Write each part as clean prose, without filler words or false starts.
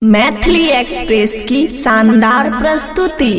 Maithili express की शानदार प्रस्तुति।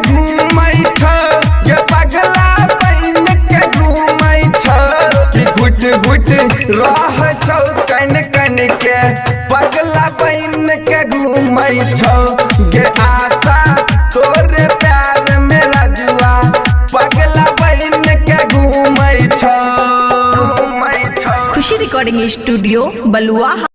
घूमै छ ये पगला बन के घूमै छ कि घुट घुट रह छौ कन कन के पगला बन के घूमै छ गे आशा तोरे प्यार मेरा जुआ पगला बन के घूमै छ। खुशी रिकॉर्डिंग स्टूडियो बलुआ।